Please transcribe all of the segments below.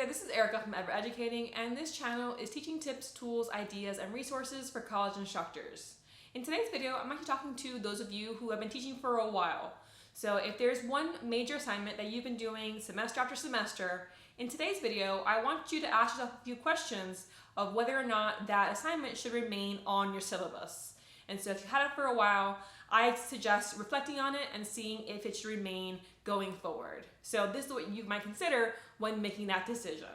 there, this is Erica from Ever Educating, and this channel is teaching tips, tools, ideas, and resources for college instructors. In today's video, I'm actually talking to those of you who have been teaching for a while. So if there's one major assignment that you've been doing semester after semester, in today's video, I want you to ask yourself a few questions of whether or not that assignment should remain on your syllabus. And so if you've had it for a while, I suggest reflecting on it and seeing if it should remain going forward. So this is what you might consider when making that decision.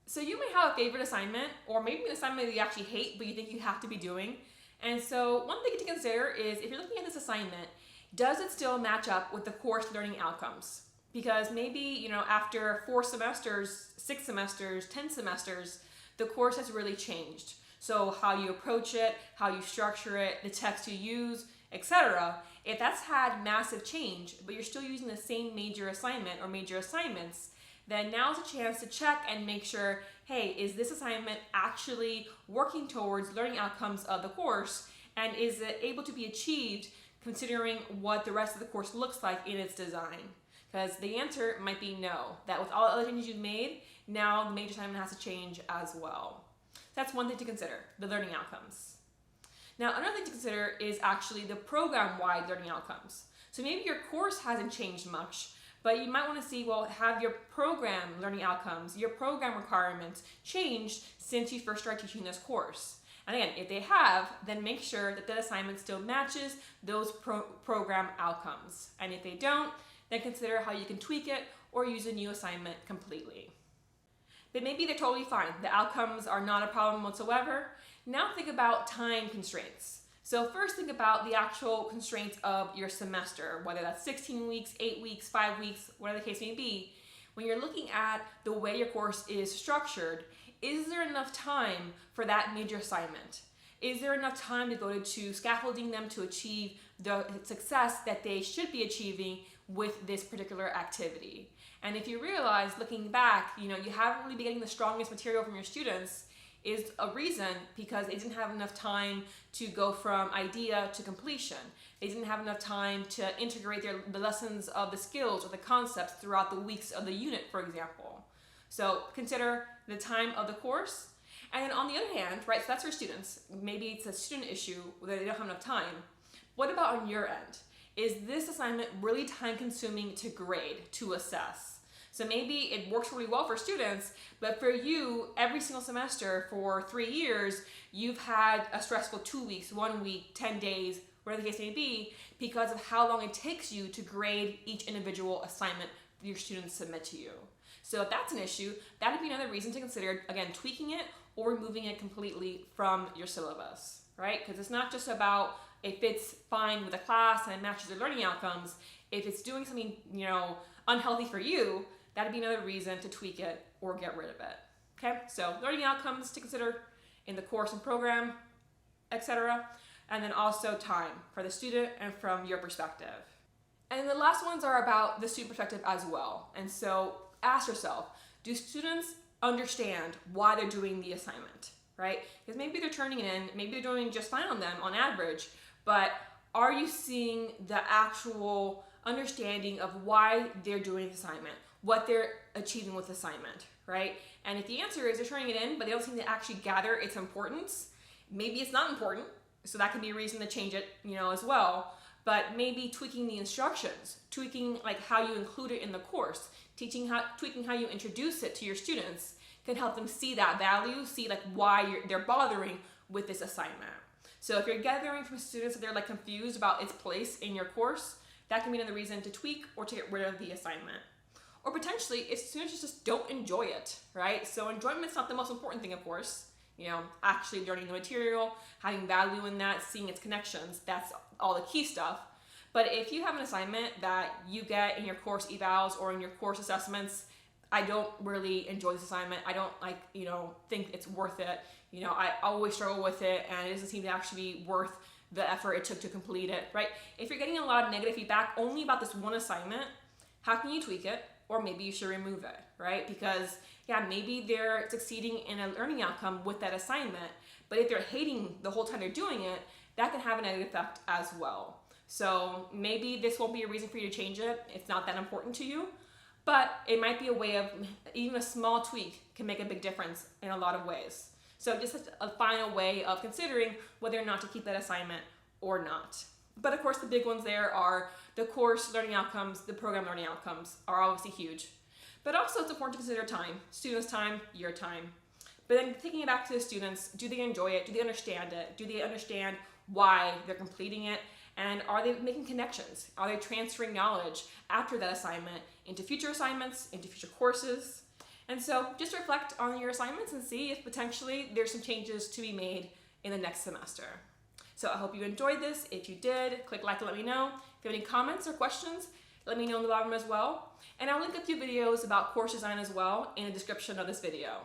So you may have a favorite assignment, or maybe an assignment that you actually hate but you think you have to be doing. And so one thing to consider is, if you're looking at this assignment, does it still match up with the course learning outcomes? Because maybe, after 4 semesters, 6 semesters, 10 semesters, the course has really changed. So how you approach it, how you structure it, the text you use, etc. If that's had massive change, but you're still using the same major assignment or major assignments, then now's a chance to check and make sure, hey, is this assignment actually working towards learning outcomes of the course? And is it able to be achieved considering what the rest of the course looks like in its design? Because the answer might be no, that with all the other changes you've made, now the major assignment has to change as well. That's one thing to consider, the learning outcomes. Now, another thing to consider is actually the program-wide learning outcomes. So maybe your course hasn't changed much, but you might want to see, well, have your program learning outcomes, your program requirements changed since you first started teaching this course? And again, if they have, then make sure that the assignment still matches those program outcomes. And if they don't, then consider how you can tweak it or use a new assignment completely. But maybe they're totally fine. The outcomes are not a problem whatsoever. Now think about time constraints. So first think about the actual constraints of your semester, whether that's 16 weeks, 8 weeks, 5 weeks, whatever the case may be. When you're looking at the way your course is structured, is there enough time for that major assignment? Is there enough time devoted to scaffolding them to achieve the success that they should be achieving with this particular activity? And if you realize, looking back, you haven't really been getting the strongest material from your students, is a reason because they didn't have enough time to go from idea to completion. They didn't have enough time to integrate the lessons of the skills or the concepts throughout the weeks of the unit, for example. So consider the time of the course. And then on the other hand, right, so that's for students. Maybe it's a student issue where they don't have enough time. What about on your end? Is this assignment really time consuming to grade, to assess? So maybe it works really well for students, but for you, every single semester for 3 years, you've had a stressful 2 weeks, 1 week, 10 days, whatever the case may be, because of how long it takes you to grade each individual assignment your students submit to you. So if that's an issue, that would be another reason to consider, again, tweaking it or removing it completely from your syllabus, right? Because it's not just about if it's fine with a class and it matches their learning outcomes. If it's doing something, unhealthy for you, that'd be another reason to tweak it or get rid of it. Okay, so learning outcomes to consider in the course and program, etc. And then also time for the student and from your perspective. And the last ones are about the student perspective as well. And so ask yourself, do students understand why they're doing the assignment, right? Because maybe they're turning it in, maybe they're doing just fine on them on average, but are you seeing the actual understanding of why they're doing this assignment, what they're achieving with the assignment, right? And if the answer is they're turning it in, but they don't seem to actually gather its importance, maybe it's not important, so that can be a reason to change it, as well. But maybe tweaking the instructions, tweaking like how you include it in the course, tweaking how you introduce it to your students can help them see that value, see like why they're bothering with this assignment. So if you're gathering from students that they're like confused about its place in your course, that can be another reason to tweak or to get rid of the assignment. Or potentially, if students just don't enjoy it, right? So enjoyment's not the most important thing, of course. Actually learning the material, having value in that, seeing its connections, that's all the key stuff. But if you have an assignment that you get in your course evals or in your course assessments, I don't really enjoy this assignment, I don't think it's worth it, I always struggle with it and it doesn't seem to actually be worth the effort it took to complete it, right? If you're getting a lot of negative feedback only about this one assignment, how can you tweak it? Or maybe you should remove it, right? Because maybe they're succeeding in a learning outcome with that assignment, but if they're hating the whole time they're doing it, that can have a negative effect as well. So maybe this won't be a reason for you to change it. It's not that important to you, but it might be a way of, even a small tweak can make a big difference in a lot of ways. So just a final way of considering whether or not to keep that assignment or not. But of course the big ones there are the course learning outcomes, the program learning outcomes are obviously huge. But also it's important to consider time, students' time, your time. But then taking it back to the students, do they enjoy it? Do they understand it? Do they understand why they're completing it? And are they making connections? Are they transferring knowledge after that assignment into future assignments, into future courses? And so just reflect on your assignments and see if potentially there's some changes to be made in the next semester. So I hope you enjoyed this. If you did, click like to let me know. If you have any comments or questions, let me know in the bottom as well. And I'll link a few videos about course design as well in the description of this video.